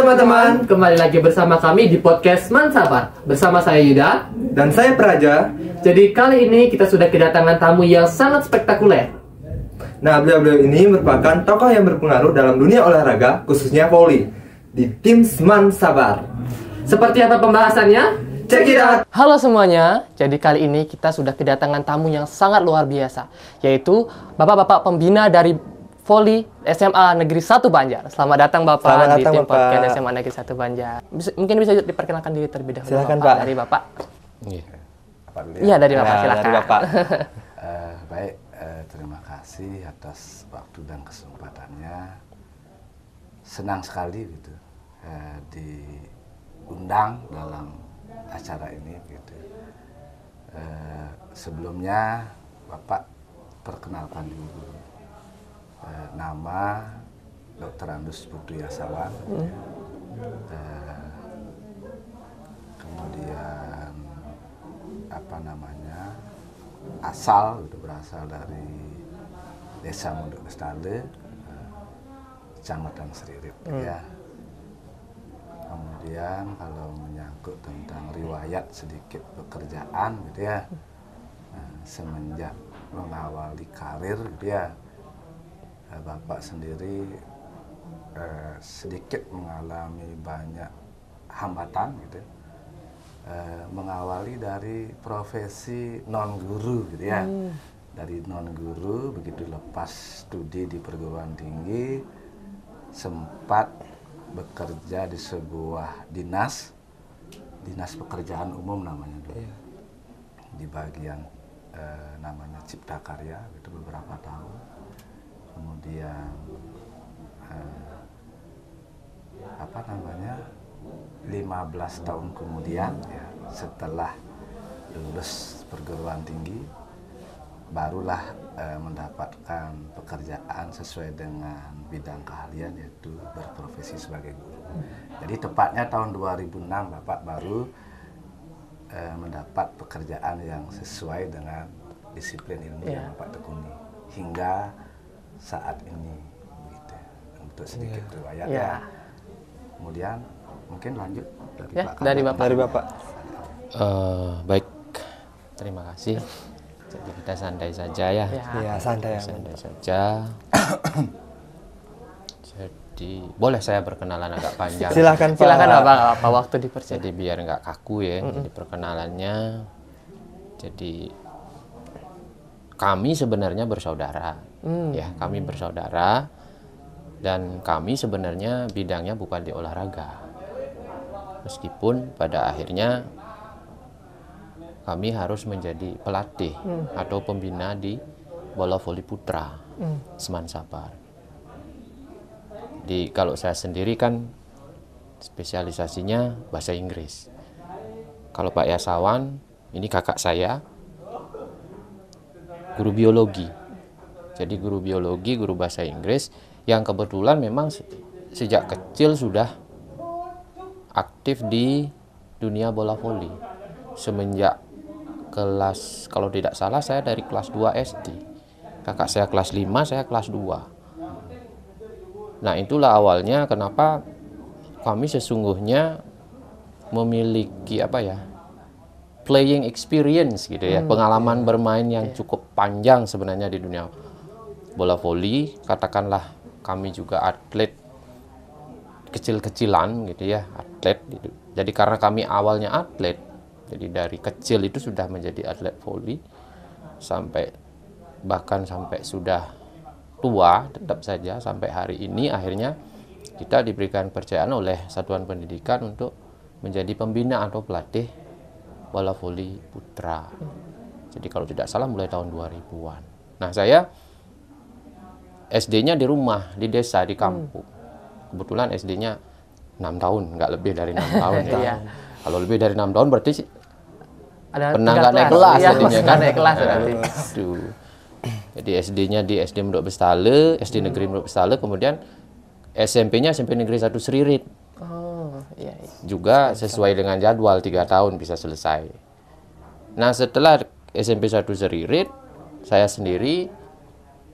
teman-teman, kembali lagi bersama kami di podcast Mansabar. Bersama saya Yuda dan saya Praja. Jadi kali ini kita sudah kedatangan tamu yang sangat spektakuler. Nah, beliau-beliau ini merupakan tokoh yang berpengaruh dalam dunia olahraga, khususnya voli, di tim Mansabar. Seperti apa pembahasannya? Check it out! Halo semuanya, jadi kali ini kita sudah kedatangan tamu yang sangat luar biasa, yaitu bapak-bapak pembina dari voli SMA Negeri 1 Banjar. Selamat datang Bapak. Selamat datang, di tim Bapak. podcast SMA Negeri 1 Banjar. Mungkin bisa diperkenalkan diri terlebih dahulu. Silakan, Bapak. Pak. Dari Bapak. Iya. Iya, dari Bapak, silakan. Dari Bapak. Baik, terima kasih atas waktu dan kesempatannya. Senang sekali gitu diundang dalam acara ini gitu. Sebelumnya Bapak perkenalkan dulu. Nama Dr. Andus Putu Yasawan. Kemudian apa namanya, asal gitu, berasal dari Desa Munduk Bestale, Kecamatan Seririt ya. Kemudian kalau menyangkut tentang riwayat sedikit pekerjaan gitu ya, semenjak mengawali karir gitu ya, Bapak sendiri sedikit mengalami banyak hambatan gitu, mengawali dari profesi non guru gitu ya. Dari non guru begitu lepas studi di perguruan tinggi, sempat bekerja di sebuah dinas pekerjaan umum namanya dulu, di bagian namanya Cipta Karya itu beberapa tahun. Kemudian 15 tahun kemudian ya, setelah lulus perguruan tinggi, barulah mendapatkan pekerjaan sesuai dengan bidang keahlian, yaitu berprofesi sebagai guru. Jadi tepatnya tahun 2006 Bapak baru mendapat pekerjaan yang sesuai dengan disiplin ilmu yang Bapak tekuni hingga saat ini begitu. Untuk sedikit riwayat ya. Kemudian mungkin lanjut dari Ya, Pak. dari Bapak. Baik, terima kasih. Jadi kita santai saja ya. Iya, santai ya. Santai saja. Jadi boleh saya perkenalan agak panjang. Silakan Pak. Silakan Bapak, apa waktu dipersilakan. Jadi biar nggak kaku ya. Jadi perkenalannya. Jadi kami sebenarnya bersaudara. Ya, kami bersaudara. Dan kami sebenarnya bidangnya bukan di olahraga. Meskipun pada akhirnya kami harus menjadi pelatih atau pembina di bola voli putra Semansabar. Kalau saya sendiri kan spesialisasinya bahasa Inggris. Kalau Pak Yasawan, ini kakak saya, guru biologi. Jadi guru biologi, guru bahasa Inggris, yang kebetulan memang sejak kecil sudah aktif di dunia bola voli. Semenjak kelas, kalau tidak salah saya dari kelas 2 SD. Kakak saya kelas 5, saya kelas 2. Nah, itulah awalnya kenapa kami sesungguhnya memiliki playing experience gitu ya, pengalaman bermain yang cukup panjang sebenarnya di dunia bola voli. Katakanlah kami juga atlet kecil-kecilan gitu ya, atlet gitu. Jadi karena kami awalnya atlet, jadi dari kecil itu sudah menjadi atlet voli bahkan sampai sudah tua, tetap saja sampai hari ini akhirnya kita diberikan kepercayaan oleh satuan pendidikan untuk menjadi pembina atau pelatih bola voli putra. Jadi kalau tidak salah mulai tahun 2000-an. Nah, saya SD-nya di rumah, di desa, di kampung. Kebetulan SD-nya 6 tahun, nggak lebih dari 6 tahun ya. Kalau lebih dari 6 tahun berarti pernah nggak naik kelas jadinya kan? Naik kelas berarti. Aduh. Jadi SD-nya di SD Munduk Bestale, SD Negeri Munduk Bestale, kemudian SMP-nya SMP Negeri 1 Seririt. Oh, iya. Juga sesuai dengan jadwal 3 tahun bisa selesai. Nah, setelah SMP 1 Seririt, saya sendiri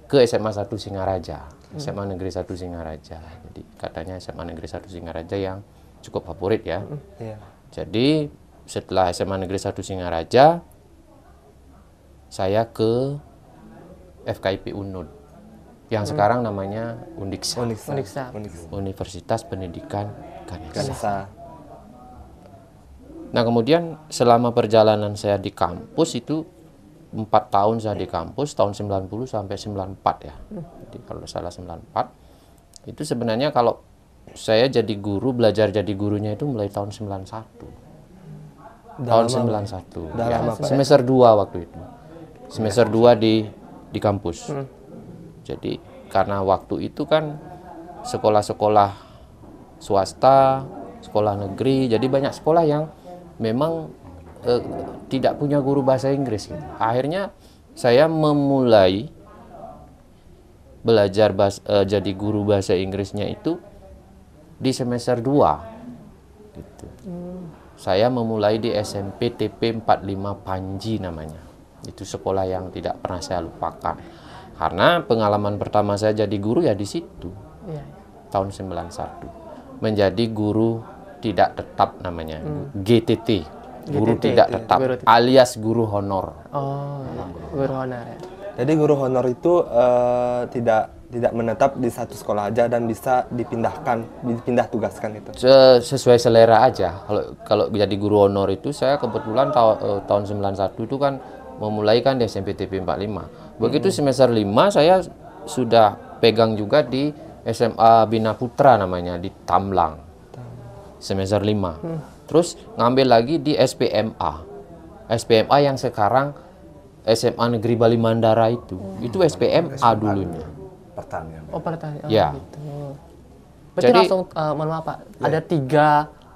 ke SMA 1 Singaraja. SMA Negeri 1 Singaraja. Jadi katanya SMA Negeri 1 Singaraja yang cukup favorit ya. Iya. Jadi setelah SMA Negeri 1 Singaraja, saya ke FKIP UNUD yang sekarang namanya Undiksa, Uniksa. Universitas Pendidikan Ganesha. Ganesha. Nah kemudian selama perjalanan saya di kampus itu 4 tahun saya di kampus, tahun 90 sampai 94 ya. Jadi kalau salah 94, itu sebenarnya kalau saya jadi guru, belajar jadi gurunya itu mulai tahun 91. Tahun 91. Udah Ya, lama, Pak, ya? semester 2 waktu itu. Semester 2 di kampus. Jadi karena waktu itu kan sekolah-sekolah swasta, sekolah negeri, jadi banyak sekolah yang memang tidak punya guru bahasa Inggris gitu. Akhirnya saya memulai belajar jadi guru bahasa Inggrisnya itu di semester 2 gitu. Saya memulai di SMP TP 45 Panji namanya. Itu sekolah yang tidak pernah saya lupakan. Karena pengalaman pertama saya jadi guru ya di situ. Iya. Tahun 91. Menjadi guru tidak tetap namanya, GTT. Guru GTT, tidak tetap, guru tidak. alias guru honor. Oh, iya. Guru honor ya. Jadi guru honor itu tidak menetap di satu sekolah aja dan bisa dipindah tugaskan itu. Sesuai selera aja. Kalau jadi guru honor itu saya kebetulan tahun 91 itu kan memulai kan di SMP TP 45. Begitu semester 5 saya sudah pegang juga di SMA Bina Putra namanya di Tamlang. Semester 5. Terus ngambil lagi di SPMA. SPMA yang sekarang SMA Negeri Bali Mandara itu. Itu SPMA dulunya. Pertanian. Oh, pertanyaan. Ya. Gitu. Berarti Jadi- langsung, mohon maaf Pak, ada 3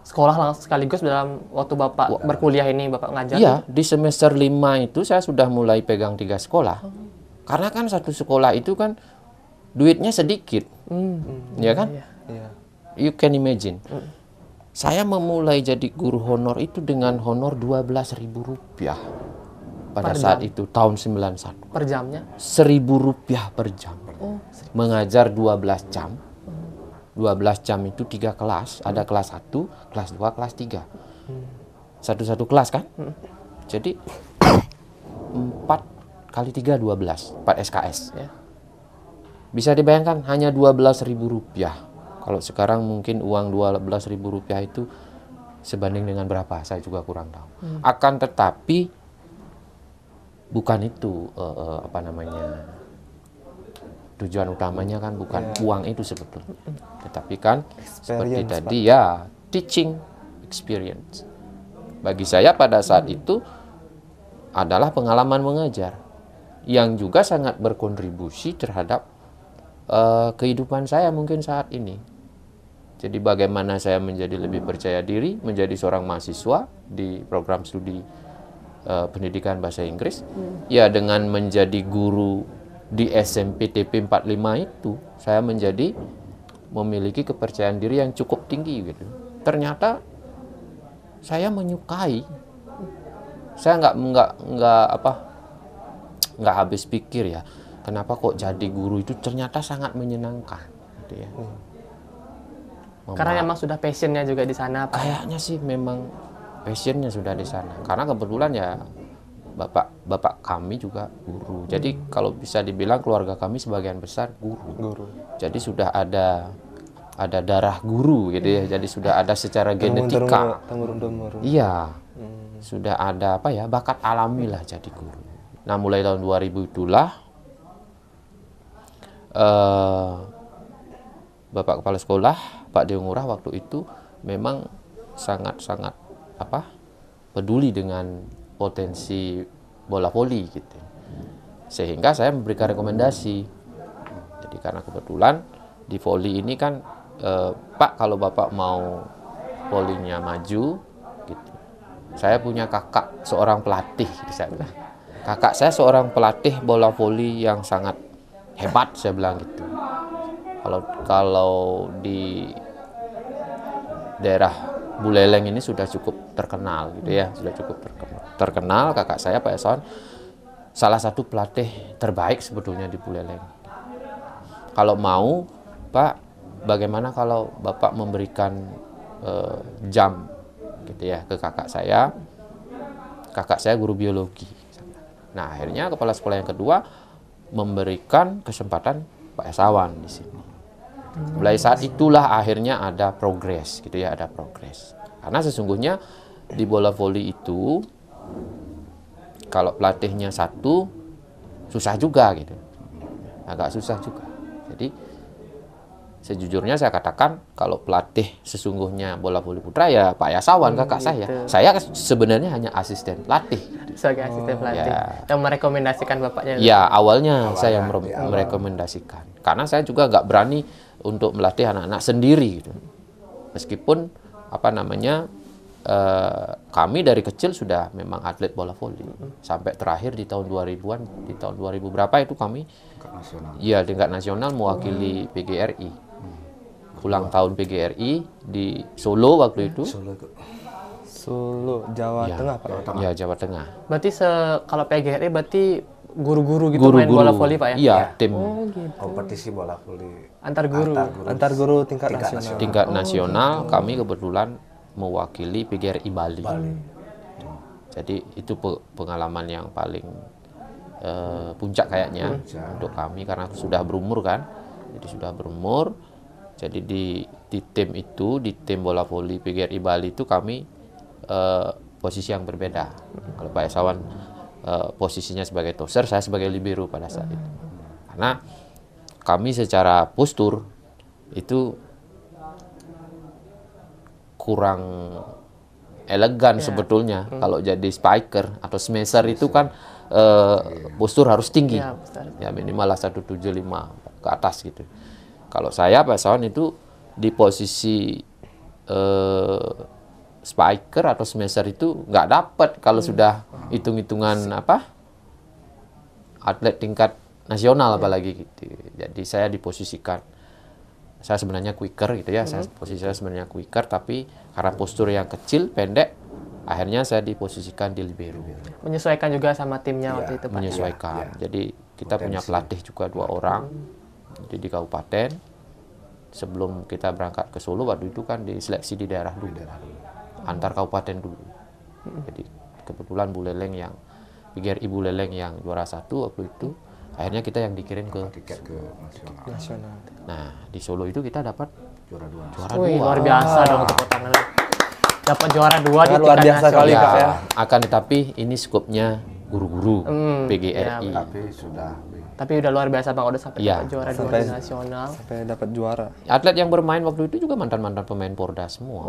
sekolah langsung sekaligus dalam waktu Bapak berkuliah ini, Bapak ngajar? Iya, di semester 5 itu saya sudah mulai pegang 3 sekolah. Karena kan satu sekolah itu kan duitnya sedikit. Ya kan? Iya. You can imagine. Saya memulai jadi guru honor itu dengan honor Rp12.000 pada Per saat jam? itu tahun 91. Per jamnya? Rp1.000 per jam. Oh, Mengajar 12 jam. 12 jam itu 3 kelas, ada kelas 1, kelas 2, kelas 3. Satu-satu kelas kan? Jadi 4 kali 3 12, 4 SKS. ya. Bisa dibayangkan hanya Rp12.000. Kalau sekarang mungkin uang Rp12.000 itu sebanding dengan berapa? Saya juga kurang tahu. Akan tetapi bukan itu apa namanya, tujuan utamanya kan bukan uang itu sebetulnya, tetapi kan seperti Experience, tadi ya teaching experience. Bagi saya pada saat itu adalah pengalaman mengajar yang juga sangat berkontribusi terhadap kehidupan saya mungkin saat ini. Jadi bagaimana saya menjadi lebih percaya diri, menjadi seorang mahasiswa di program studi pendidikan bahasa Inggris. Ya dengan menjadi guru di SMP TP 45 itu, saya memiliki kepercayaan diri yang cukup tinggi gitu. Ternyata saya menyukai. Saya nggak habis pikir ya. Kenapa kok jadi guru itu ternyata sangat menyenangkan gitu ya. Karena memang sudah passionnya juga di sana, Pak. Kayaknya sih memang passionnya sudah di sana. Karena kebetulan ya bapak kami juga guru. Jadi kalau bisa dibilang keluarga kami sebagian besar guru. Jadi sudah ada darah guru gitu ya. Jadi sudah ada secara genetika. Temurun-temurun. Iya. Sudah ada bakat alami lah jadi guru. Nah, mulai tahun 2000 itulah Bapak Kepala Sekolah, Pak Dewa Ngurah waktu itu memang sangat-sangat peduli dengan potensi bola voli gitu. Sehingga saya memberikan rekomendasi. Jadi karena kebetulan di voli ini kan Pak, kalau Bapak mau volinya maju gitu. Saya punya kakak seorang pelatih gitu, saya bilang. Kakak saya seorang pelatih bola voli yang sangat hebat, saya bilang gitu. Kalau di daerah Buleleng ini sudah cukup terkenal gitu ya, sudah cukup terkenal. Kakak saya Pak Eson salah satu pelatih terbaik sebetulnya di Buleleng. kalau mau, Pak, bagaimana kalau Bapak memberikan jam gitu ya ke kakak saya. Kakak saya guru biologi. Nah, akhirnya kepala sekolah yang kedua memberikan kesempatan Pak Yasawan di sini. Mulai saat itulah akhirnya ada progres gitu ya, ada progres. Karena sesungguhnya di bola voli itu kalau pelatihnya satu susah juga gitu. Agak susah juga. Jadi sejujurnya saya katakan kalau pelatih sesungguhnya bola voli putra ya Pak Yasawan kakak saya. Gitu. Saya sebenarnya hanya asisten pelatih. Sebagai asisten pelatih ya. yang merekomendasikan bapaknya. Ya awalnya saya yang merekomendasikan. Karena saya juga nggak berani untuk melatih anak-anak sendiri gitu. Meskipun kami dari kecil sudah memang atlet bola voli. Sampai terakhir di tahun 2000-an, di tahun 2000 berapa itu kami tingkat nasional mewakili PGRI. Ulang tahun PGRI di Solo waktu itu. Solo, Jawa Tengah, Pak. Ya, Jawa Tengah. Berarti kalau PGRI berarti guru-guru gitu main bola voli, Pak ya? Iya, tim Gitu. Kompetisi bola voli Antar guru. Antar guru tingkat nasional. tingkat nasional kami kebetulan mewakili PGRI Bali. Jadi itu pengalaman yang paling puncak kayaknya untuk kami karena sudah berumur kan. Jadi sudah berumur. Jadi di tim itu, di tim bola voli PGRI Bali itu kami posisi yang berbeda. Kalau Pak Yasawan posisinya sebagai toser, saya sebagai libero pada saat itu. Karena kami secara postur itu kurang elegan sebetulnya. Kalau jadi spiker atau smasher itu kan postur harus tinggi. Ya minimal 175 ke atas gitu. Kalau saya Pak Yasawan itu di posisi spiker atau smasher itu nggak dapat kalau sudah hitung-hitungan atlet tingkat nasional apalagi gitu. Jadi saya diposisikan, saya sebenarnya quicker gitu ya, posisi saya sebenarnya quicker tapi karena postur yang kecil pendek akhirnya saya diposisikan di libero. Menyesuaikan juga sama timnya waktu itu, Pak. Menyesuaikan. Jadi kita punya pelatih juga 2 orang di kabupaten. Sebelum kita berangkat ke Solo waktu itu kan diseleksi di daerah dulu. Antar kabupaten dulu. Jadi kebetulan PGRI Buleleng yang juara 1 waktu itu, akhirnya kita yang dikirim ke tiket ke Nasional. Nah, di Solo itu kita dapat juara 2. Wih, luar biasa dong tepuk tangan. Dapat juara 2 di luar tingkat biasa kali, nasional. Pak, ya. Akan tetapi ini skopnya guru-guru PGRI. Tapi udah luar biasa Bang, udah sampai Iya. dapat juara 2 di nasional. Sampai dapat juara. Atlet yang bermain waktu itu juga mantan-mantan pemain Porda semua.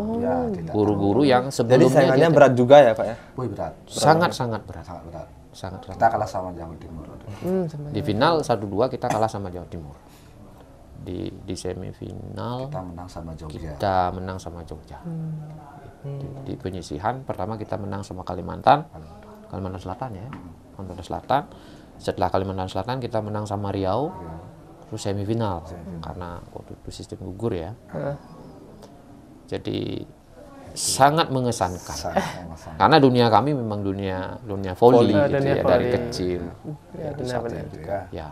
Guru-guru yang Jadi sebelumnya saingannya berat juga ya, Pak ya? wih berat. sangat-sangat berat. Sangat berat. Sangat berat. Kita kalah sama Jawa Timur. Di final 1-2 kita kalah sama Jawa Timur. Di semifinal Kita menang sama Jogja. kita menang sama Jogja. Di penyisihan pertama kita menang sama Kalimantan Selatan ya. Kalimantan Selatan. Setelah Kalimantan Selatan kita menang sama Riau. Terus semifinal karena waktu itu sistem gugur ya. Jadi sangat mengesankan. Karena dunia kami memang dunia voli gitu dunia ya voli. dari kecil. Ya, benar-benar. Ya.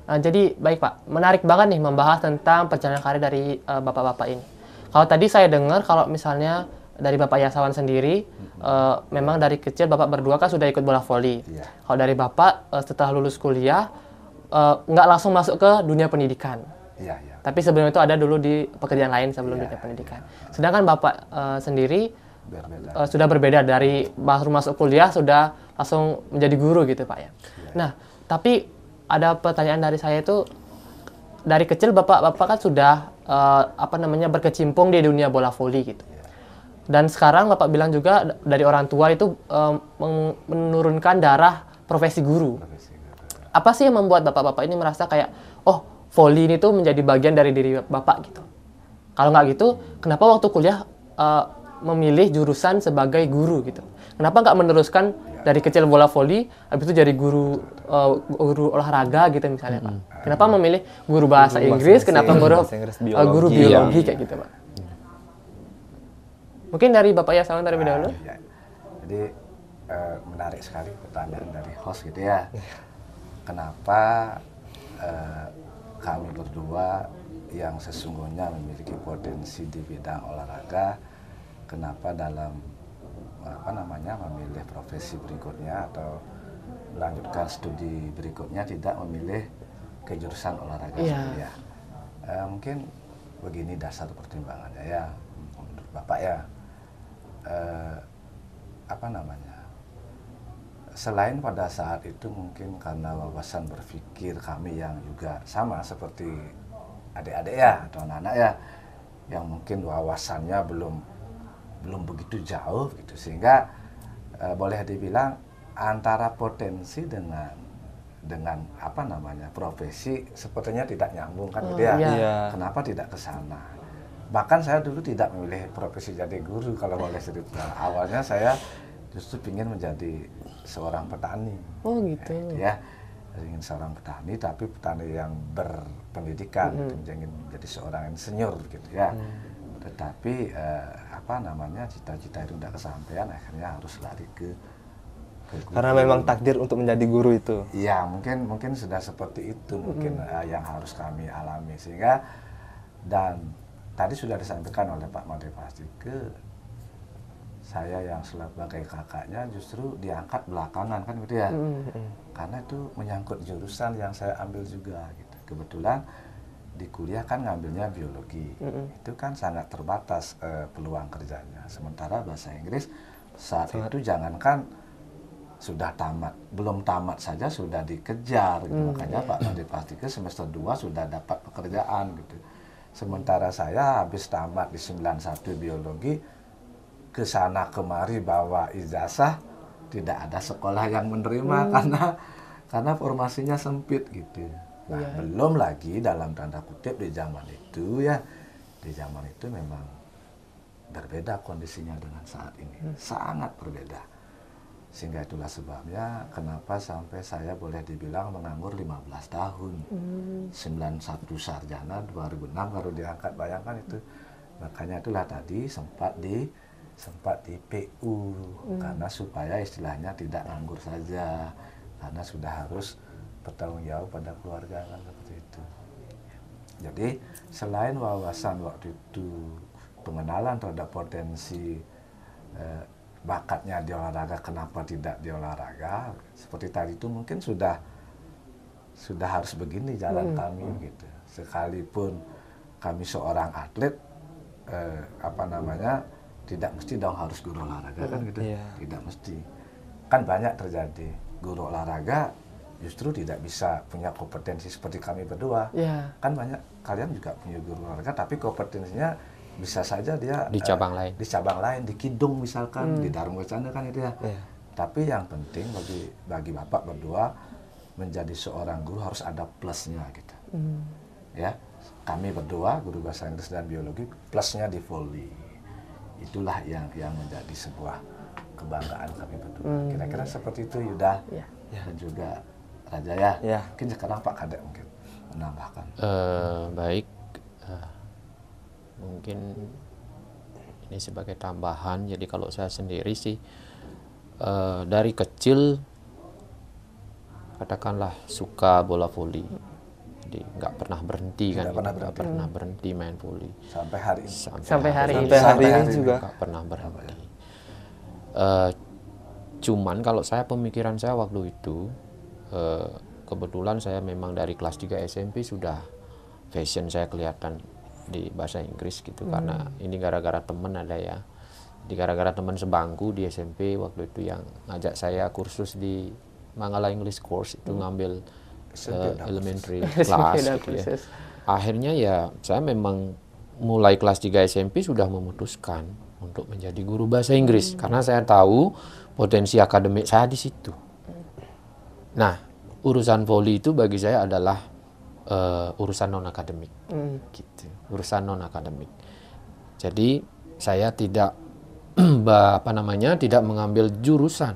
Jadi baik Pak, menarik banget nih membahas tentang perjalanan karir dari bapak-bapak ini. Kalau tadi saya dengar kalau misalnya dari Bapak Yasawan sendiri, memang dari kecil Bapak berdua kan sudah ikut bola voli. Iya. Kalau dari Bapak setelah lulus kuliah, nggak langsung masuk ke dunia pendidikan. Iya, iya. Tapi sebelum itu ada dulu di pekerjaan lain sebelum dunia pendidikan. Sedangkan Bapak sendiri Berbeda. sudah berbeda dari baru masuk kuliah sudah langsung menjadi guru gitu Pak ya. Nah, tapi ada pertanyaan dari saya itu, dari kecil Bapak kan sudah berkecimpung di dunia bola voli gitu. Dan sekarang Bapak bilang juga dari orang tua itu menurunkan darah profesi guru. Apa sih yang membuat Bapak-bapak ini merasa kayak, oh voli ini tuh menjadi bagian dari diri Bapak gitu? Kalau nggak gitu, kenapa waktu kuliah memilih jurusan sebagai guru gitu? Kenapa nggak meneruskan dari kecil bola voli, habis itu jadi guru olahraga gitu misalnya Pak? Kenapa memilih guru bahasa Inggris? Kenapa guru biologi kayak gitu Pak? Mungkin dari Bapak Yasawan terlebih dahulu. Ya. Jadi menarik sekali pertanyaan dari host gitu ya. Kenapa kami berdua yang sesungguhnya memiliki potensi di bidang olahraga, kenapa dalam memilih profesi berikutnya atau melanjutkan studi berikutnya tidak memilih ke jurusan olahraga saja. Mungkin begini dasar pertimbangannya ya, menurut Bapak ya. Selain pada saat itu mungkin karena wawasan berpikir kami yang juga sama seperti adik-adik ya atau anak-anak ya, yang mungkin wawasannya belum begitu jauh gitu, sehingga boleh dibilang antara potensi dengan profesi sepertinya tidak nyambung kan gitu ya. Kenapa tidak ke sana? Bahkan saya dulu tidak memilih profesi jadi guru kalau boleh cerita. Awalnya saya justru ingin menjadi seorang petani. Oh gitu. Ya, ingin seorang petani, tapi petani yang berpendidikan, ingin menjadi seorang insinyur gitu ya. Tetapi cita-cita itu tidak kesampaian, akhirnya harus lari ke guru. Karena memang takdir untuk menjadi guru itu. Iya, mungkin sudah seperti itu mungkin yang harus kami alami, sehingga dan tadi sudah disampaikan oleh Pak Made Prasetyo, saya yang sebagai kakaknya justru diangkat belakangan kan gitu ya. Karena itu menyangkut jurusan yang saya ambil juga gitu. Kebetulan di kuliah kan ngambilnya biologi. Itu kan sangat terbatas peluang kerjanya. Sementara bahasa Inggris saat itu jangankan sudah tamat, belum tamat saja sudah dikejar gitu. Makanya Pak Made Prasetyo semester 2 sudah dapat pekerjaan gitu. Sementara saya habis tamat di 91 biologi, ke sana kemari bawa ijazah, tidak ada sekolah yang menerima karena formasinya sempit gitu. Nah, belum lagi dalam tanda kutip di zaman itu ya, di zaman itu memang berbeda kondisinya dengan saat ini, sangat berbeda. Sehingga itulah sebabnya kenapa sampai saya boleh dibilang menganggur 15 tahun. 91 sarjana, 2006 baru diangkat, bayangkan itu. Makanya itulah tadi sempat di PU karena supaya istilahnya tidak nganggur saja, karena sudah harus bertanggung jawab pada keluarga kan, seperti itu. Jadi selain wawasan waktu itu, pengenalan terhadap potensi bakatnya di olahraga, kenapa tidak di olahraga, seperti tadi itu mungkin sudah harus begini jalan kami gitu. Sekalipun kami seorang atlet, tidak mesti dong harus guru olahraga kan gitu. Tidak mesti. Kan banyak terjadi guru olahraga justru tidak bisa punya kompetensi seperti kami berdua. Kan banyak kalian juga punya guru olahraga tapi kompetensinya bisa saja dia di cabang lain, di Kidung misalkan, di Darmo Canda kan itu ya. Tapi yang penting bagi Bapak berdua menjadi seorang guru harus ada plusnya gitu. Ya. Kami berdua guru bahasa Inggris dan biologi, plusnya di volley. Itulah yang menjadi sebuah kebanggaan kami berdua. Kira-kira seperti itu Yuda dan juga Raja ya. Mungkin sekarang Pak Kadek mungkin menambahkan. Baik, mungkin ini sebagai tambahan. Jadi kalau saya sendiri sih dari kecil katakanlah suka bola voli. Jadi nggak pernah berhenti kan, nggak pernah berhenti main voli sampai hari ini. Sampai hari ini juga nggak pernah berhenti. Cuman kalau pemikiran saya waktu itu, kebetulan saya memang dari kelas 3 SMP sudah fashion saya kelihatan di bahasa Inggris gitu, karena ini gara-gara teman ada ya. Di gara-gara teman sebangku di SMP waktu itu yang ngajak saya kursus di Mangala English Course itu ngambil elementary class gitu ya. Akhirnya ya saya memang mulai kelas 3 SMP sudah memutuskan untuk menjadi guru bahasa Inggris karena saya tahu potensi akademik saya di situ. Nah, urusan voli itu bagi saya adalah urusan non akademik, gitu. Urusan non akademik. Jadi saya tidak tidak mengambil jurusan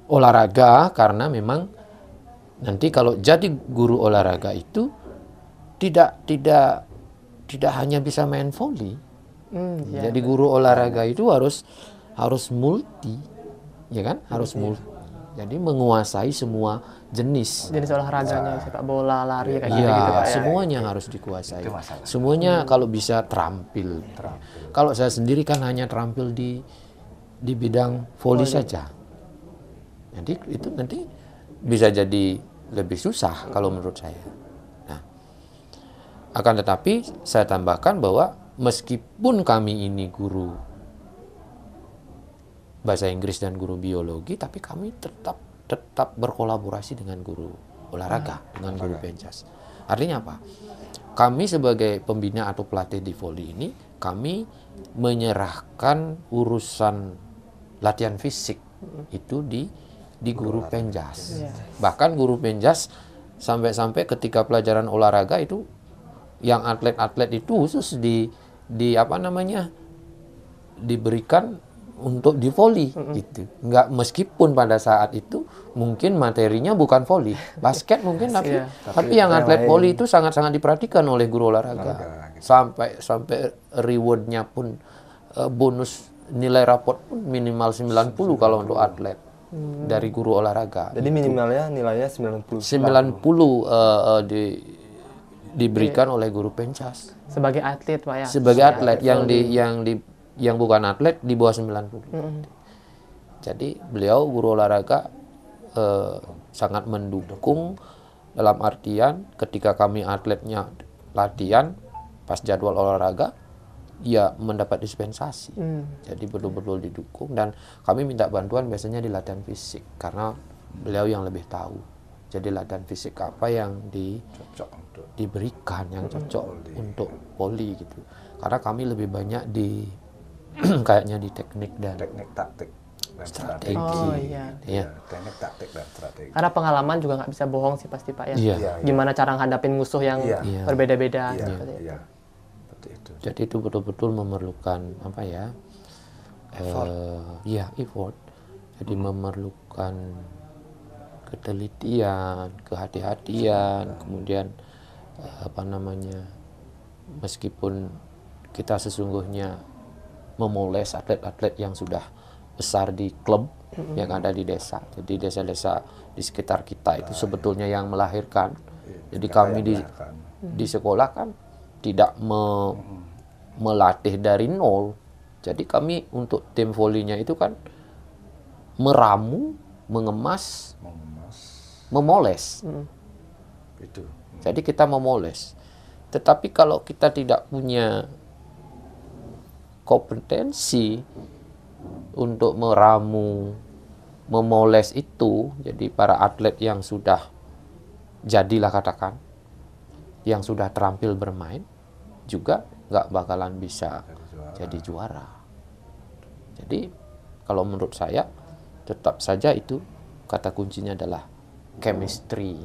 olahraga karena memang nanti kalau jadi guru olahraga itu tidak hanya bisa main voli. Jadi guru olahraga itu harus multi, ya kan? Harus multi. Jadi menguasai semua jenis. Jenis olahraganya sepak bola, lari kayak gitu, Iya, gitu Pak ya. semuanya harus dikuasai. Itu masalah. Semuanya kalau bisa terampil. Kalau saya sendiri kan hanya terampil di bidang voli saja. Jadi itu nanti bisa jadi lebih susah kalau menurut saya. Nah, akan tetapi saya tambahkan bahwa meskipun kami ini guru bahasa Inggris dan guru biologi, tapi kami tetap berkolaborasi dengan guru olahraga, dengan guru penjas. Artinya apa? Kami sebagai pembina atau pelatih di voli ini, kami menyerahkan urusan latihan fisik itu di guru penjas. Bahkan guru penjas sampai ketika pelajaran olahraga itu yang atlet-atlet itu khusus diberikan untuk di voli gitu. Enggak, meskipun pada saat itu mungkin materinya bukan voli, basket mungkin tapi yang atlet voli itu sangat-sangat diperhatikan oleh guru olahraga. Sampai rewardnya pun bonus nilai raport pun minimal 90 kalau untuk atlet dari guru olahraga. Jadi minimalnya nilainya 90. 90 diberikan oleh guru penjas. Sebagai atlet Pak ya. Sebagai atlet yang bukan atlet di bawah 90. Jadi beliau guru olahraga sangat mendukung dalam artian ketika kami atletnya latihan pas jadwal olahraga ya mendapat dispensasi. Jadi betul-betul didukung dan kami minta bantuan biasanya di latihan fisik karena beliau yang lebih tahu. Jadi latihan fisik apa yang diberikan yang cocok untuk voli gitu. Karena kami lebih banyak kayaknya di teknik taktik dan strategi. Oh iya. Teknik taktik dan strategi. Karena pengalaman juga nggak bisa bohong sih pasti Pak ya. Iya. Gimana cara hadapin musuh yang berbeda-beda. Iya. Seperti itu. Iya. Seperti itu. Jadi itu betul-betul memerlukan apa ya? Effort. Jadi memerlukan ketelitian, kehati-hatian, kemudian meskipun kita sesungguhnya memoles atlet-atlet yang sudah besar di klub yang ada di desa. Jadi desa-desa di sekitar kita itu sebetulnya yang melahirkan. Jadi kami di sekolah kan tidak melatih dari nol. Jadi kami untuk tim volinya itu kan meramu, mengemas, memoles. Itu. Jadi kita memoles. Tetapi kalau kita tidak punya kompetensi untuk meramu, memoles itu, jadi para atlet yang sudah jadilah katakan, yang sudah terampil bermain, juga nggak bakalan bisa jadi juara. Jadi kalau menurut saya, tetap saja itu kata kuncinya adalah chemistry.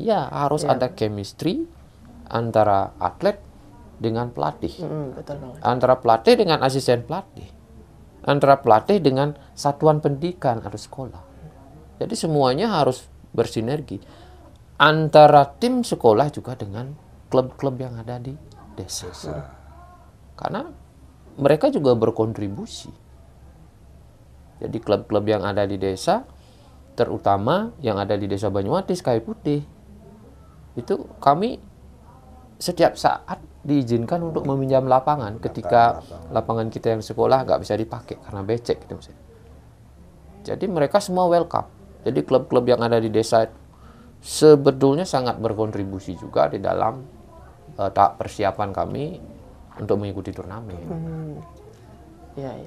Ya, harus ada chemistry antara atlet dengan pelatih. Betul banget. Antara pelatih dengan asisten pelatih. Antara pelatih dengan satuan pendidikan atau sekolah. Jadi semuanya harus bersinergi. Antara tim sekolah juga dengan klub-klub yang ada di desa. Karena mereka juga berkontribusi. Jadi klub-klub yang ada di desa, terutama yang ada di desa Banyumatis, Kayu Putih, itu kami setiap saat diizinkan untuk meminjam lapangan ketika lapangan kita yang sekolah nggak bisa dipakai karena becek gitu misalnya. Jadi mereka semua welcome. Jadi klub-klub yang ada di desa sebetulnya sangat berkontribusi juga di dalam tahap persiapan kami untuk mengikuti turnamen.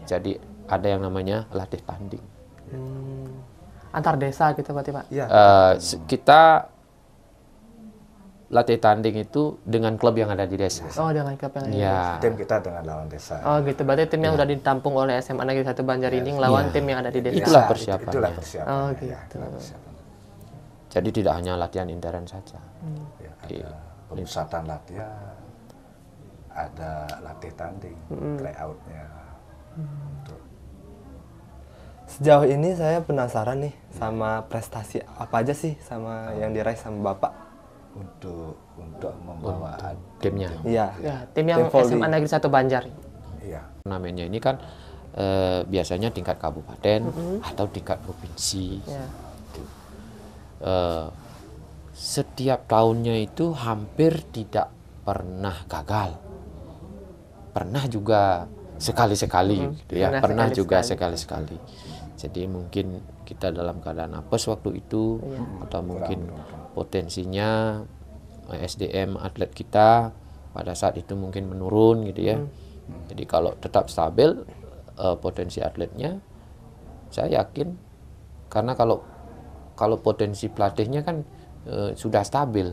Jadi ada yang namanya latih tanding. Antar desa gitu berarti Pak? Kita latih tanding itu dengan klub yang ada di desa. Oh, dengan klub yang ada di Ya. Tim kita dengan lawan desa. Oh gitu, berarti tim yang udah ditampung oleh SMA Negeri 1 Banjaringin lawan tim yang ada di desa. Itulah persiapannya. Itulah persiapan. Oh gitu. Jadi tidak hanya latihan intern saja. Ya, ada pemusatan latihan, ada latih tanding, tryout-nya. Sejauh ini saya penasaran nih sama prestasi apa aja sih sama yang diraih sama Bapak untuk membawa timnya. Iya. Ya, tim yang voli. SMA Negeri 1 Banjar. Iya. Turnamennya ini kan biasanya tingkat kabupaten atau tingkat provinsi. Ya. setiap tahunnya itu hampir tidak pernah gagal. Pernah juga sekali-sekali gitu ya, pernah juga sekali-sekali. Jadi mungkin kita dalam keadaan apes waktu itu, atau mungkin potensinya SDM atlet kita pada saat itu mungkin menurun gitu ya. Jadi kalau tetap stabil potensi atletnya, saya yakin, karena kalau potensi pelatihnya kan sudah stabil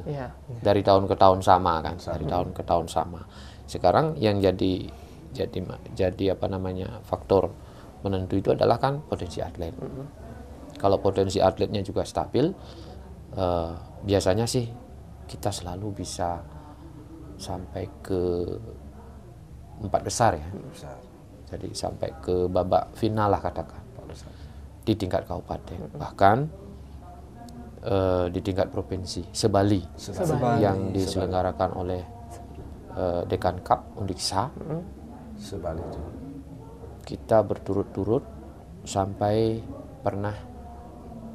dari tahun ke tahun sama kan, dari tahun ke tahun sama. Sekarang yang jadi apa namanya, faktor penentu itu adalah kan potensi atlet. Kalau potensi atletnya juga stabil, biasanya sih kita selalu bisa sampai ke 4 besar ya. Jadi sampai ke babak final lah katakan di tingkat kabupaten, bahkan di tingkat provinsi, Sebali. Yang diselenggarakan oleh Dekan Cup Undiksa. Sebali itu. Kita berturut-turut sampai pernah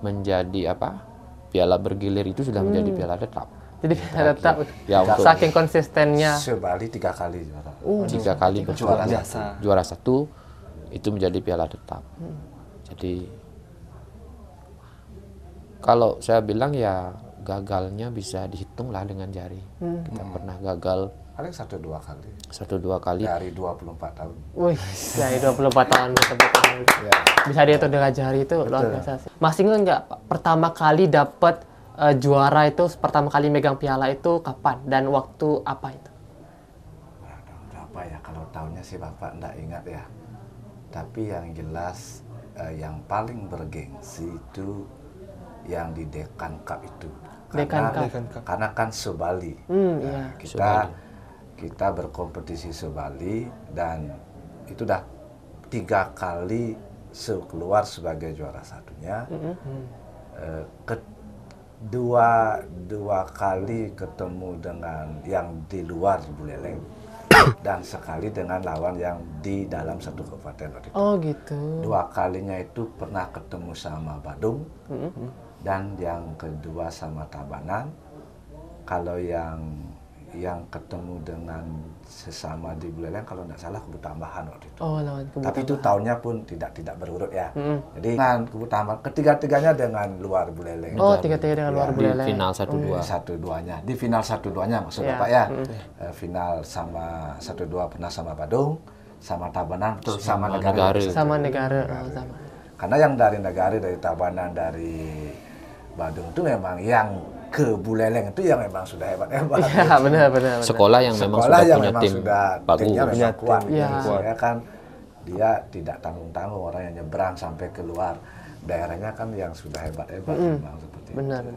menjadi apa? Piala bergilir itu sudah menjadi piala tetap. Jadi piala tetap. Ya, untuk saking konsistennya. Sebali 3 kali juara. 3 kali juara 1 itu menjadi piala tetap. Jadi kalau saya bilang ya gagalnya bisa dihitung lah dengan jari. Kita pernah gagal Paling 1-2 kali. 1-2 kali. Dari 24 tahun. Wih, dari 24 tahun betul-betul. Bisa dihitung dengan jari itu luar biasa sih. Mas ingat nggak pertama kali dapat juara itu, pertama kali megang piala itu kapan dan waktu apa itu? Tahun berapa ya? Kalau tahunnya sih Bapak enggak ingat ya. Tapi yang jelas yang paling bergengsi itu yang di Dekan Cup itu. Karena kan Sebali. Kita berkompetisi Sebali dan itu dah 3 kali keluar sebagai juara satunya. Dua kali ketemu dengan yang di luar Buleleng dan sekali dengan lawan yang di dalam satu kabupaten waktu itu. Oh gitu. 2 kalinya itu pernah ketemu sama Badung dan yang kedua sama Tabanan. Kalau yang ketemu dengan sesama di Buleleng kalau tidak salah Kubu Tambahan waktu itu. Oh, lawan Kubu Tapi itu Tambahan. tahunnya pun tidak berurut ya. Jadi dengan Kubu Tambahan ketiga-tiganya dengan luar Buleleng. Oh, tiga-tiga dengan luar di Buleleng. final 1-2. 1-2-nya. Di final 1-2-nya maksud Bapak ya. Final sama 1-2 pernah sama Badung, sama Tabanan, terus sama Negara. Sama negara. Oh, sama. Karena yang dari Negara, dari Tabanan, dari Badung itu memang yang ke Buleleng itu yang memang sudah hebat-hebat. Iya, benar. Sekolah yang memang Sekolah sudah yang punya memang tim sudah bagus. timnya memang kuat. Iya. Saya kan dia tidak tanggung-tanggung orang yang nyebrang sampai keluar daerahnya kan yang sudah hebat-hebat memang seperti Benar. itu.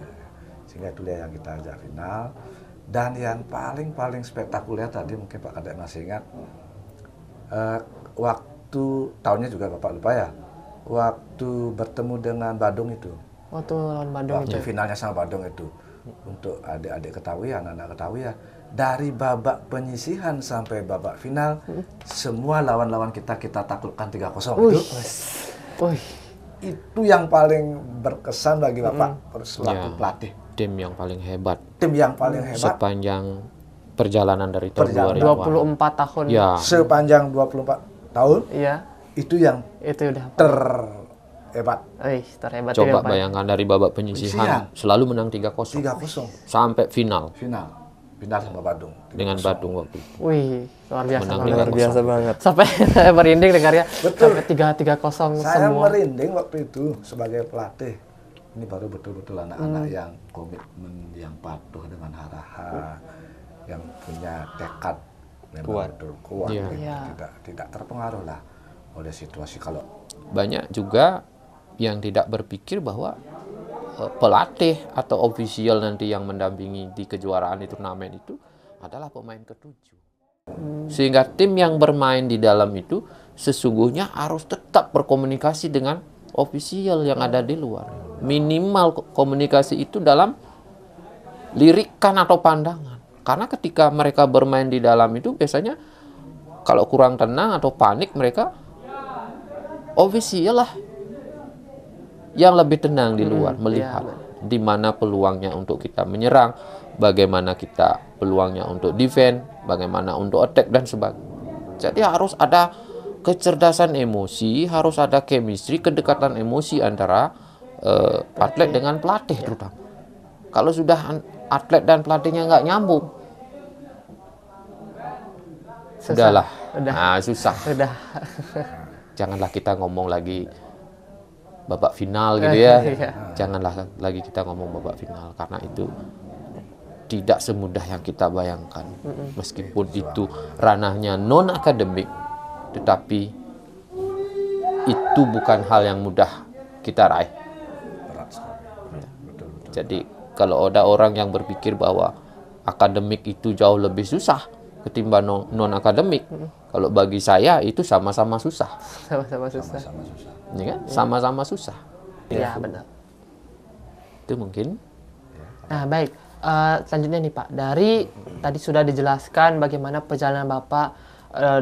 Sehingga itu yang kita ajak final. Dan yang paling spektakuler tadi mungkin Pak Kadek masih ingat waktu tahunnya juga Bapak lupa ya. Waktu bertemu dengan Badung itu. Waktu lawan Bandung Waktu itu. finalnya sama Badung itu. Untuk adik-adik ketahui, anak-anak ketahui ya. Dari babak penyisihan sampai babak final, semua lawan-lawan kita taklukkan 3-0 itu. Wih. Itu yang paling berkesan bagi Bapak selaku Ya. pelatih. Tim yang paling hebat Tim yang paling hebat sepanjang perjalanan dari tahun Perjalanan. 2000. 24 tahun. Ya, sepanjang 24 tahun, Iya. itu yang Itu udah. terhebat. Terhebat. coba tim yang bayangkan dari babak penyisihan selalu menang 3-0 3-0 sampai final final sama Badung. dengan Badung waktu itu. Wih, luar biasa Menang banget. Luar biasa banget. Sampai saya merinding dengarnya. Betul. Sampai 3-0 Saya semua. merinding waktu itu sebagai pelatih. Ini baru betul-betul anak-anak yang komitmen, yang patuh dengan arahan, yang punya tekad memang Kuat. betul kuat. Iya. gitu. Iya. Tidak terpengaruh lah oleh situasi. Kalau Banyak juga yang tidak berpikir bahwa pelatih atau ofisial nanti yang mendampingi di kejuaraan di turnamen itu adalah pemain ketujuh. Sehingga tim yang bermain di dalam itu sesungguhnya harus tetap berkomunikasi dengan ofisial yang ada di luar. Minimal komunikasi itu dalam lirikan atau pandangan. Karena ketika mereka bermain di dalam itu biasanya kalau kurang tenang atau panik mereka ofisial lah yang lebih tenang di luar melihat. di mana peluangnya untuk kita menyerang, bagaimana kita peluangnya untuk defend, bagaimana untuk attack dan sebagainya. Jadi harus ada kecerdasan emosi, harus ada chemistry, kedekatan emosi antara atlet dengan pelatih terutama. Kalau sudah atlet dan pelatihnya nggak nyambung, sudahlah, susah. Udah. Janganlah kita ngomong lagi babak final gitu ya. Iya. Janganlah lagi kita ngomong babak final, karena itu tidak semudah yang kita bayangkan. Meskipun itu ranahnya non akademik, tetapi itu bukan hal yang mudah kita raih. Berat sekali. Betul. Jadi kalau ada orang yang berpikir bahwa akademik itu jauh lebih susah ketimbang non akademik, kalau bagi saya itu sama-sama susah. Sama-sama susah. Sama susah. Ya kan? Sama-sama susah. Iya, benar. Itu mungkin. Nah, baik. Selanjutnya nih Pak, dari tadi sudah dijelaskan bagaimana perjalanan Bapak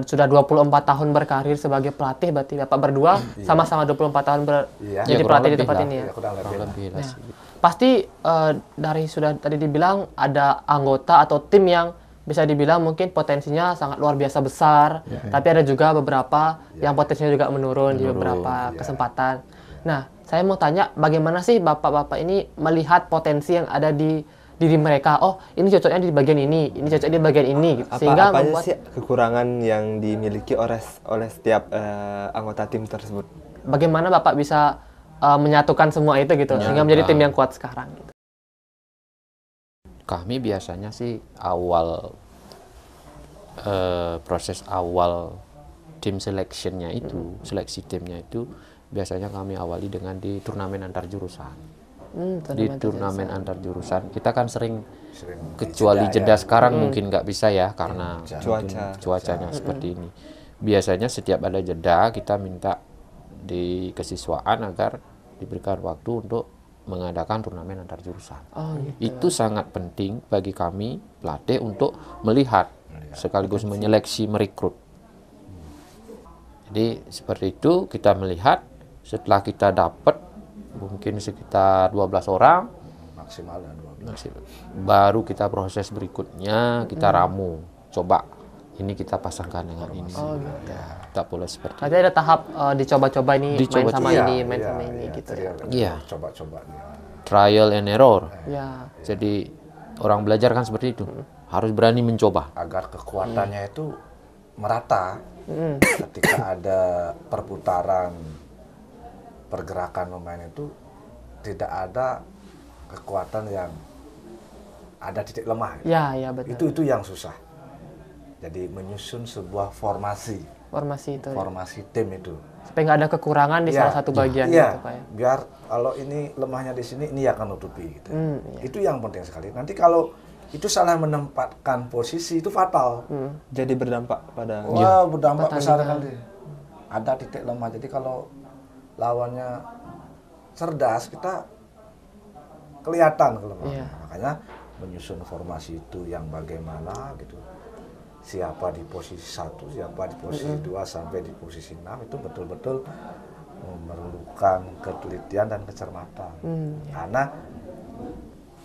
sudah 24 tahun berkarir sebagai pelatih, berarti Bapak berdua sama-sama 24 tahun jadi Ya, pelatih di kurang tempat lebih ini ya. Kurang lebih lah Nah, sih. pasti dari sudah tadi dibilang ada anggota atau tim yang bisa dibilang mungkin potensinya sangat luar biasa besar, tapi ada juga beberapa yang potensinya juga menurun di beberapa kesempatan. Nah, saya mau tanya bagaimana sih Bapak-Bapak ini melihat potensi yang ada di diri mereka? Oh, ini cocoknya di bagian ini cocoknya di bagian ini, gitu. Sehingga Apa aja membuat sih kekurangan yang dimiliki oleh setiap anggota tim tersebut? bagaimana Bapak bisa menyatukan semua itu gitu, sehingga menjadi tim yang kuat sekarang gitu. Kami biasanya sih awal proses awal tim selectionnya itu, seleksi timnya itu biasanya kami awali dengan di turnamen antar jurusan. Di turnamen antar jurusan kita kan sering kecuali jeda sekarang mungkin nggak bisa ya karena mungkin cuacanya seperti ini. Biasanya setiap ada jeda kita minta di kesiswaan agar diberikan waktu untuk mengadakan turnamen antar jurusan. Itu sangat penting bagi kami pelatih untuk melihat sekaligus menyeleksi, merekrut. Jadi seperti itu kita melihat, setelah kita dapat mungkin sekitar 12 orang Maksimal ya 12. baru kita proses berikutnya kita ramu, coba ini kita pasangkan dengan ini. Tak boleh seperti Nanti ada tahap dicoba-coba ini, main sama Iya, ini, main iya, sama ini iya, gitu. Iya. Coba-coba. trial and error. Ya. Jadi orang belajar kan seperti itu, harus berani mencoba. Agar kekuatannya itu merata. Ketika ada perputaran pergerakan pemain itu tidak ada kekuatan yang ada titik lemah. Ya, ya betul. Itu yang susah. Jadi menyusun sebuah formasi Formasi itu. Ya. formasi tim itu. Supaya nggak ada kekurangan di salah satu bagian Iya, gitu Pak ya. biar kalau ini lemahnya di sini, ini akan nutupi. Gitu. Iya. Itu yang penting sekali. Nanti kalau itu salah menempatkan posisi itu fatal. Jadi berdampak pada Wah, berdampak besar sekali. Ada titik lemah. Jadi kalau lawannya cerdas, kita kelihatan kelemahan. Iya. Makanya menyusun formasi itu yang bagaimana gitu. Siapa di posisi 1, siapa di posisi 2 sampai di posisi 6 itu betul-betul memerlukan ketelitian dan kecermatan. Karena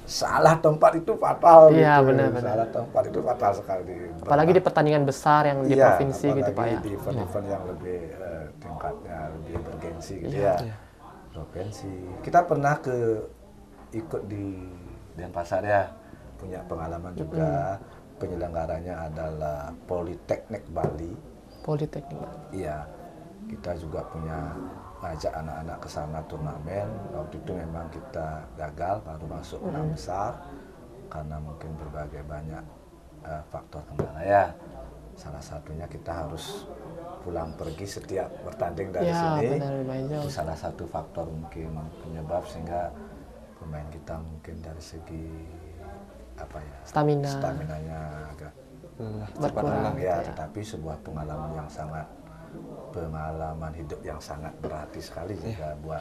salah tempat itu fatal. Iya, gitu. benar-benar. Salah tempat itu fatal sekali. Apalagi di pertandingan besar yang di provinsi gitu Pak ya. Di event-event yang lebih tingkatnya lebih bergensi gitu ya. Provinsi. Kita pernah ikut di Denpasar ya, punya pengalaman juga. Penyelenggaranya adalah Politeknik Bali. Politeknik. Iya, kita juga punya ngajak anak-anak ke sana turnamen. Waktu itu memang kita gagal, baru masuk 6 besar karena mungkin berbagai banyak faktor kendala ya. Salah satunya kita harus pulang pergi setiap bertanding dari sini. Itu salah satu faktor mungkin penyebab sehingga pemain kita mungkin dari segi staminanya agak berkurang ya, tetapi sebuah pengalaman hidup yang sangat berarti sekali juga buat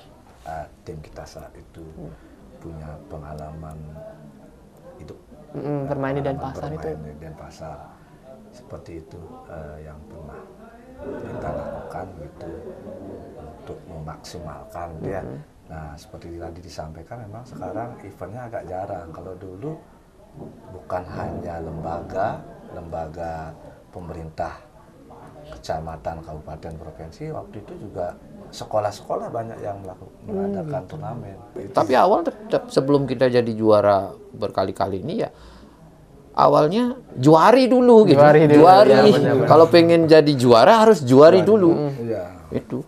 tim kita saat itu. Punya pengalaman hidup bermain di Denpasar itu. Di Denpasar seperti itu yang pernah kita lakukan gitu untuk memaksimalkan dia Nah, seperti tadi disampaikan, memang sekarang eventnya agak jarang. Kalau dulu bukan hanya lembaga pemerintah, kecamatan, kabupaten, provinsi, waktu itu juga sekolah-sekolah banyak yang mengadakan turnamen. Tapi awal tetap sebelum kita jadi juara berkali-kali ini ya awalnya juari dulu gitu. Juari dulu, Juari. ya, benar-benar. Kalau pengen jadi juara harus juari dulu. Iya. Itu.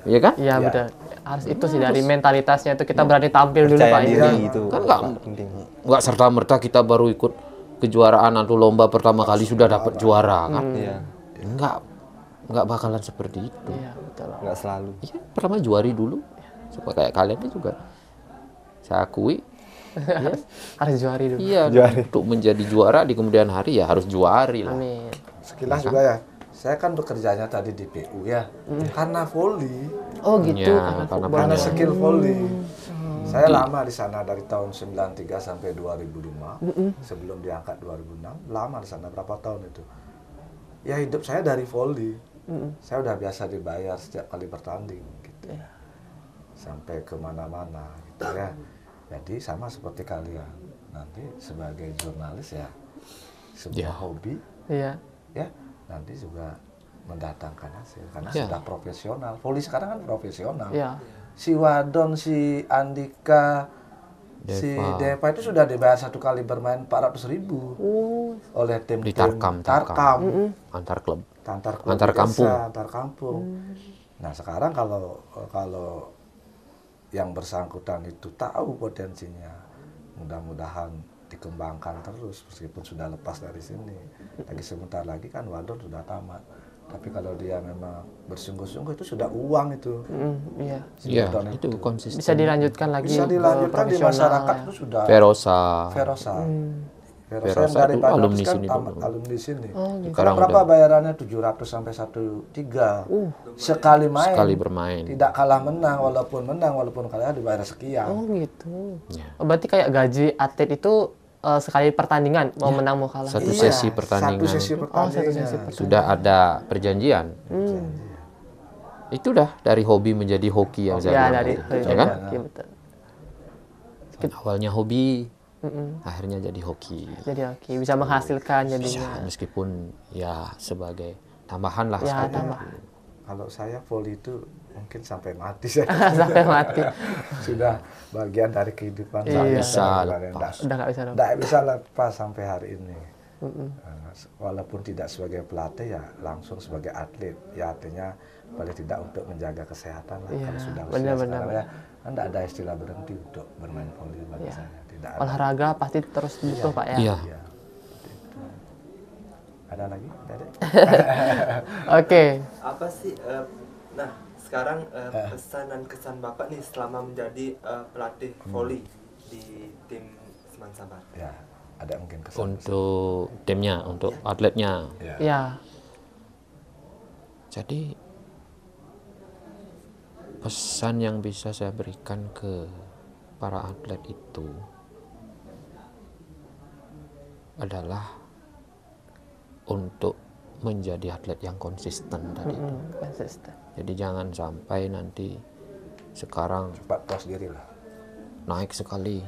Iya kan? Iya betul. Harus itu sih dari mentalitasnya itu kita berani tampil dulu Percaya Pak. diri Ya. itu Kan penting. nggak serta-merta kita baru ikut kejuaraan atau lomba pertama kali sudah dapat juara kan? Iya, Nggak bakalan seperti itu. Iya betul. nggak selalu. Iya, pertama juari dulu. Supaya kayak kalian ini juga saya akui. Harus juari dulu. Iya, untuk menjadi juara di kemudian hari ya harus juari lah. Amin. Sekilas juga ya, saya kan bekerjanya tadi di PU ya, karena volley, Oh gitu. Ya, karena skill volley. Saya lama di sana dari tahun 93 sampai 2005, sebelum diangkat 2006, lama di sana, berapa tahun itu. Ya hidup saya dari volley. Saya udah biasa dibayar setiap kali bertanding gitu. Sampai kemana-mana gitu ya. Jadi sama seperti kalian, nanti sebagai jurnalis ya, sebuah hobi Iya. ya, nanti juga mendatangkan hasil karena Ya. sudah profesional. Volley sekarang kan profesional. Iya. Si Wadon, si Andika, si Deva itu sudah dibayar satu kali bermain 400.000 oleh tim Di Tarkam. Antar klub. klub Antar biasa, kampung. antar kampung. Nah sekarang kalau yang bersangkutan itu tahu potensinya, mudah-mudahan dikembangkan terus meskipun sudah lepas dari sini. Lagi sebentar lagi kan Wadon sudah tamat. Tapi kalau dia memang bersungguh-sungguh itu sudah uang itu. Iya. Iya, Wadon itu konsisten. Bisa dilanjutkan lagi. Bisa dilanjutkan di masyarakat ya. itu sudah. Verosa. Verosa. Verosa yang dari itu Padang alumni kan sini tamat dulu. alumni sini. gitu. Sekarang berapa bayarannya? 700 sampai 1,3 sekali main. Sekali bermain. Tidak kalah menang, walaupun kalah dibayar sekian. Oh gitu. Ya. Oh, berarti kayak gaji atlet itu sekali pertandingan mau menang mau kalah. Satu Iya, sesi pertandingan. Satu sesi pertandingan. Sudah ada perjanjian. Itu dah dari hobi menjadi hoki yang Ya saya dari bilang. Ya kan? Iya, betul. Awalnya hobi, akhirnya jadi hoki. Jadi oke bisa menghasilkan Ya, jadinya. meskipun ya sebagai tambahan lah. Ya sekali. tambah Kalau saya volley itu mungkin sampai mati saya. sampai mati. Sudah bagian dari kehidupan Iya. saya. Bisa Enggak, Udah nggak bisa dong. Tidak bisa lepas sampai hari ini. Walaupun tidak sebagai pelatih ya langsung sebagai atlet. Ya artinya paling tidak untuk menjaga kesehatan lah. Iya, Kalau sudah usia benar-benar. sekarang ya kan tidak ada istilah berhenti untuk bermain volley bagi Iya. saya. Tidak ada. Olahraga pasti terus butuh Pak ya. Iya. Iya, seperti itu. Ada lagi? Dede? Oke. Apa sih nah sekarang pesan dan kesan Bapak nih selama menjadi pelatih voli di tim Seman Sabar? Ya, ada mungkin kesan. Untuk timnya, untuk atletnya. Ya. Ya. Jadi pesan yang bisa saya berikan ke para atlet itu adalah untuk menjadi atlet yang konsisten tadi itu. Konsisten. Jadi jangan sampai nanti sekarang Cepat puas diri lah. naik sekali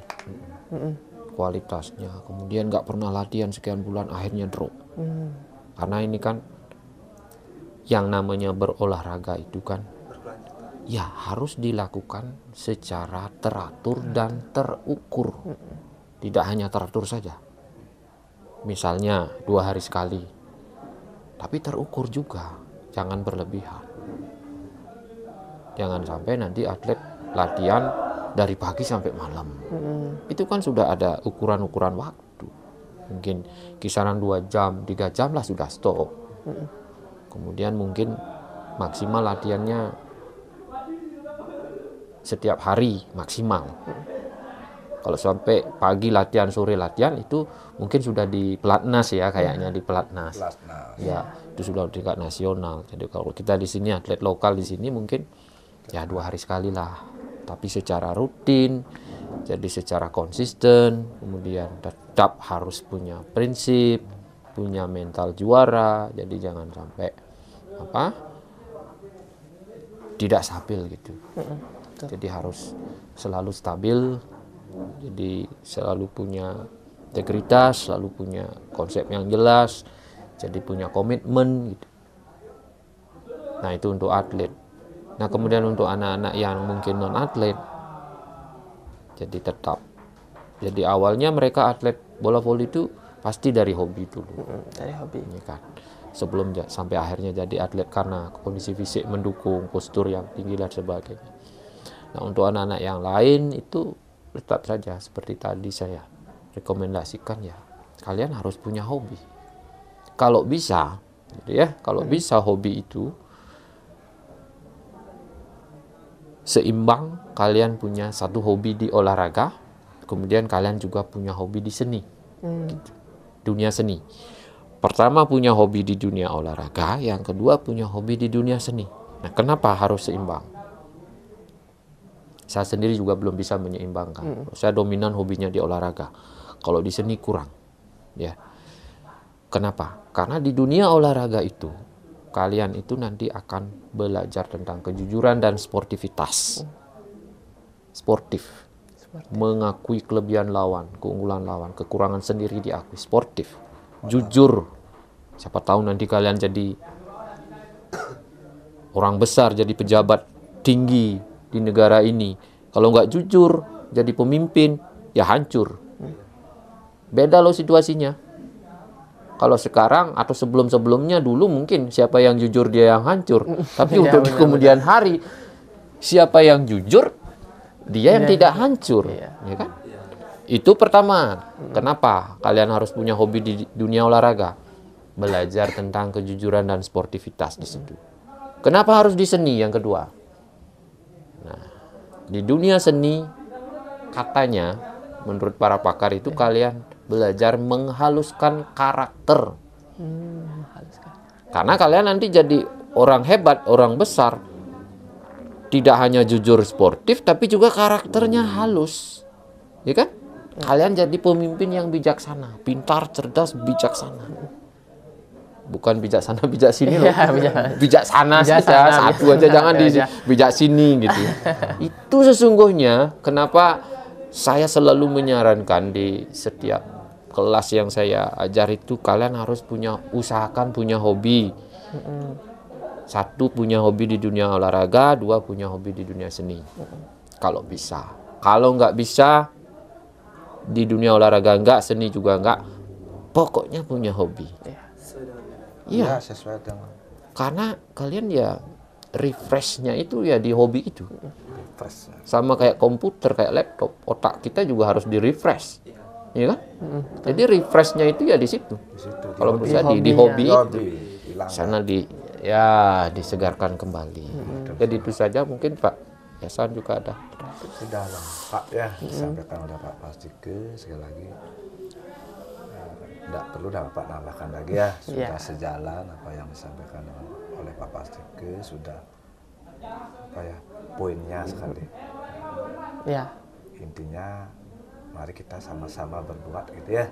kualitasnya, kemudian nggak pernah latihan sekian bulan, akhirnya drop. Karena ini kan yang namanya berolahraga itu kan ya harus dilakukan secara teratur dan terukur. Tidak hanya teratur saja. Misalnya 2 hari sekali. Tapi terukur juga. Jangan berlebihan. Jangan sampai nanti atlet latihan dari pagi sampai malam. Itu kan sudah ada ukuran-ukuran waktu. Mungkin kisaran 2 jam, 3 jam lah sudah stop. Kemudian mungkin maksimal latihannya setiap hari maksimal. Kalau sampai pagi latihan, sore latihan itu mungkin sudah di pelatnas ya, kayaknya di pelatnas. Ya, itu sudah tingkat nasional. Jadi kalau kita di sini atlet lokal di sini mungkin ya 2 hari sekali lah. Tapi secara rutin, jadi secara konsisten, kemudian tetap harus punya prinsip, punya mental juara. Jadi jangan sampai tidak stabil gitu. Jadi harus selalu stabil, jadi selalu punya integritas, selalu punya konsep yang jelas, jadi punya komitmen gitu. Nah itu untuk atlet. Nah kemudian untuk anak-anak yang mungkin non atlet, jadi tetap. Jadi awalnya mereka atlet bola voli itu pasti dari hobi dulu. Dari hobi. Ya kan? Sebelum sampai akhirnya jadi atlet karena kondisi fisik mendukung, postur yang tinggi dan sebagainya. Nah untuk anak-anak yang lain itu tetap saja seperti tadi saya rekomendasikan ya, kalian harus punya hobi. Kalau bisa, gitu ya, kalau bisa hobi itu seimbang, kalian punya satu hobi di olahraga, kemudian kalian juga punya hobi di seni, gitu. Dunia seni. Pertama punya hobi di dunia olahraga, yang kedua punya hobi di dunia seni. Nah, kenapa harus seimbang? Saya sendiri juga belum bisa menyeimbangkan. Saya dominan hobinya di olahraga. Kalau di seni kurang, ya. Kenapa? Karena di dunia olahraga itu, kalian itu nanti akan belajar tentang kejujuran dan sportivitas. Sportif. Mengakui kelebihan lawan, keunggulan lawan, kekurangan sendiri diakui. Sportif. Jujur. Siapa tahu nanti kalian jadi orang besar, jadi pejabat tinggi di negara ini. Kalau nggak jujur, jadi pemimpin, ya hancur. Beda loh situasinya. Kalau sekarang atau sebelum-sebelumnya dulu mungkin siapa yang jujur dia yang hancur. Tapi untuk di kemudian hari, siapa yang jujur, dia yang tidak hancur. Ya kan? Itu pertama. Kenapa kalian harus punya hobi di dunia olahraga? Belajar tentang kejujuran dan sportivitas di situ. Kenapa harus di seni yang kedua? Nah, di dunia seni katanya menurut para pakar itu kalian belajar menghaluskan karakter. Karena kalian nanti jadi orang hebat, orang besar. Tidak hanya jujur sportif tapi juga karakternya halus. Ya kan? Kalian jadi pemimpin yang bijaksana, pintar, cerdas, bijaksana. Bukan bijaksana bijak sini loh. Bijaksana saja, satu aja jangan di bijak sini gitu. Itu sesungguhnya kenapa saya selalu menyarankan di setiap kelas yang saya ajar itu kalian harus usahakan punya hobi. Satu punya hobi di dunia olahraga, dua punya hobi di dunia seni. Kalau bisa. Kalau nggak bisa di dunia olahraga enggak, seni juga enggak, pokoknya punya hobi. Iya, sesuai dengan. Karena kalian ya refreshnya itu ya di hobi itu. Refresh. Sama kayak komputer, kayak laptop, otak kita juga harus di refresh, ya kan? Jadi refreshnya itu ya di situ. Kalau bisa di hobi itu, sana disegarkan kembali. Jadi itu saja mungkin Pak Yasan juga ada. Sudah lengkap ya disampaikan oleh Pak Pastike. Sekali lagi tidak perlu Bapak nambahkan lagi ya, sudah sejalan apa yang disampaikan oleh Pak Pastike, sudah poinnya sekali. Ya. Intinya mari kita sama-sama berbuat gitu ya,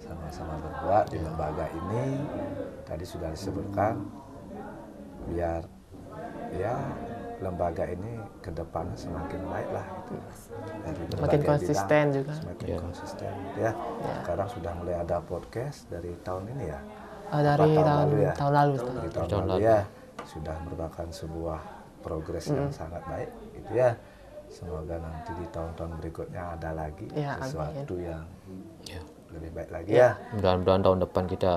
sama-sama berbuat di lembaga ini. Tadi sudah disebutkan biar ya lembaga ini ke depannya semakin baik lah gitu. Dari Makin konsisten bidang, juga. semakin konsisten gitu ya. Sekarang sudah mulai ada podcast dari tahun ini ya. Dari tahun lalu. Di tahun lalu lalu. ya sudah merupakan sebuah progres yang sangat baik gitu ya. Semoga nanti di tahun-tahun berikutnya ada lagi sesuatu yang lebih baik lagi ya. Mudah-mudahan tahun depan kita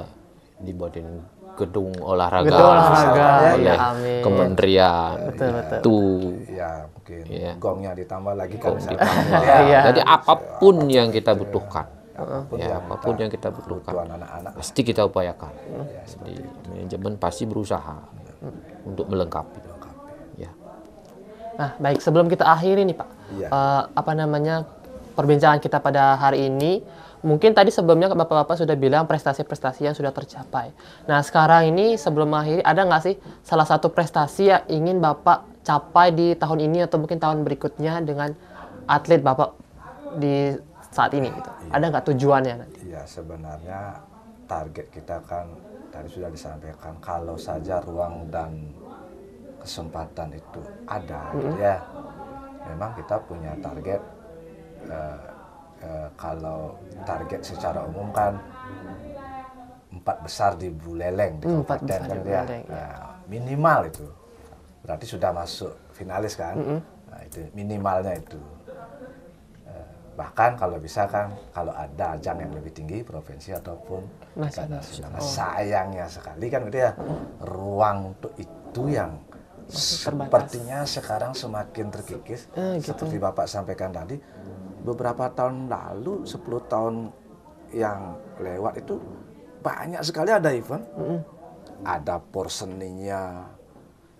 dibuatin gedung olahraga oleh kementerian. Betul. Ya mungkin gongnya ditambah lagi Gong kan. ditambah. Jadi apapun yang kita butuhkan, apapun yang kita butuhkan, anak-anak pasti kita upayakan. Jadi manajemen pasti berusaha untuk melengkapi. Ya. Nah, baik, sebelum kita akhiri nih Pak, perbincangan kita pada hari ini, mungkin tadi sebelumnya Bapak-Bapak sudah bilang prestasi-prestasi yang sudah tercapai. Nah, sekarang ini sebelum akhiri, ada nggak sih salah satu prestasi yang ingin Bapak capai di tahun ini atau mungkin tahun berikutnya dengan atlet Bapak di saat ini gitu? Ada nggak tujuannya nanti? Ya sebenarnya target kita kan tadi sudah disampaikan, kalau saja ruang dan kesempatan itu ada gitu ya. memang kita punya target. Kalau target secara umum kan 4 besar di Buleleng di Empat kabupaten besar kan di ya. Buleleng, ya. Minimal itu berarti sudah masuk finalis kan. Nah, itu minimalnya itu. Bahkan kalau bisa kan kalau ada ajang yang lebih tinggi provinsi ataupun nasional. Sayangnya sekali kan gitu ya, ruang untuk itu yang sepertinya sekarang semakin terkikis. Gitu. Seperti Bapak sampaikan tadi, beberapa tahun lalu, 10 tahun yang lewat itu banyak sekali ada event. Ada porseninya,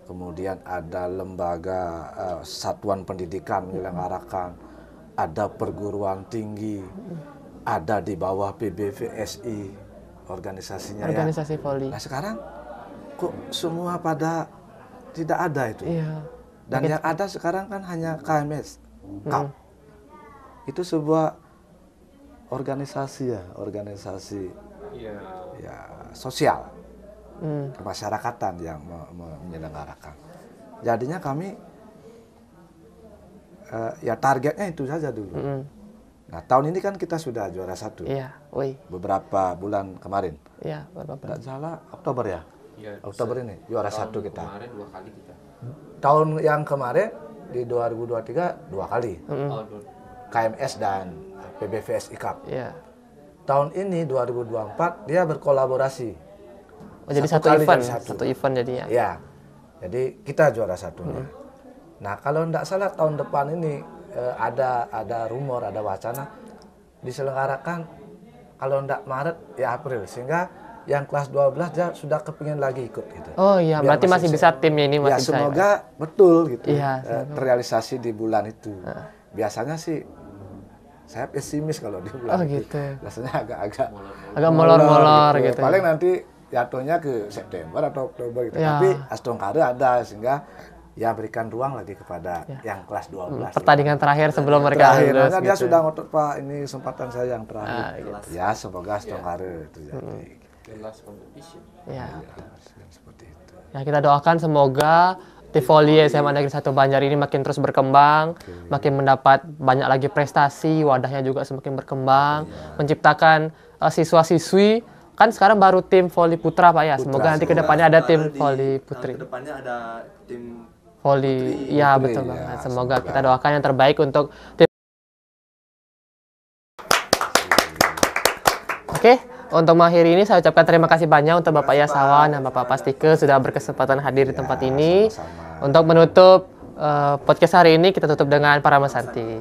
kemudian ada lembaga satuan pendidikan menyelenggarakan, ada perguruan tinggi, ada di bawah PBVSI organisasinya. Organisasi voli. Nah sekarang kok semua pada tidak ada itu. Iya. Dan yang ada sekarang kan hanya KMS, KAP. Itu sebuah organisasi ya, organisasi ya sosial, kemasyarakatan yang menyelenggarakan. Jadinya kami ya targetnya itu saja dulu. Nah tahun ini kan kita sudah juara 1. Iya, woi. Beberapa bulan kemarin. Iya, berapa? Tidak salah Oktober ya. Iya, Oktober ini juara 1 kita. Kemarin 2 kali kita. Tahun yang kemarin di 2023 2 kali. KMS dan PBVSI Cup. Iya. Tahun ini 2024 dia berkolaborasi. Oh, jadi Satu satu kali event, jadi satu. satu event jadinya. Ya. Jadi kita juara 1-nya. Nah, kalau tidak salah tahun depan ini ada rumor, ada wacana diselenggarakan kalau tidak Maret ya April, sehingga yang kelas 12 dia sudah kepingin lagi ikut gitu. Oh iya, Biar berarti masih bisa timnya ini ya masih bisa. semoga betul gitu. Iya, terrealisasi di bulan itu. Biasanya sih saya pesimis kalau di bulan itu. Gitu. Biasanya agak-agak Agak molor-molor gitu. Paling nanti jatuhnya ke September atau Oktober gitu. Ya. Tapi Astongkare ada sehingga ya berikan ruang lagi kepada yang kelas 12. Pertandingan terakhir sebelum mereka Terakhir, lulus dia gitu. sudah ngotot Pak, ini kesempatan saya yang terakhir. gitu. Ya semoga Astongkare itu jadi. Ya. Seperti itu. Ya, kita doakan semoga tim voli SMA Negeri 1 Banjar ini makin terus berkembang, makin mendapat banyak lagi prestasi, wadahnya juga semakin berkembang, menciptakan siswa-siswi. Kan sekarang baru tim voli putra Pak ya. Semoga nanti kedepannya ada tim voli putri. Kedepannya ada tim Voli, iya putri, betul ya, banget. Semoga semoga. kita doakan yang terbaik untuk tim. Oke, untuk mengakhiri ini saya ucapkan terima kasih banyak untuk Bapak Yasawan dan Bapak Pastike sudah berkesempatan hadir di tempat ini. sama-sama. Untuk menutup podcast hari ini kita tutup dengan Parama Santi.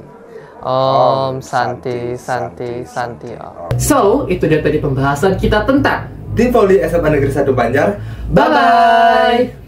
Om Santi Santi Santi Om. So, itu dia tadi pembahasan kita tentang tim voli SMA Negeri 1 Banjar. Bye bye.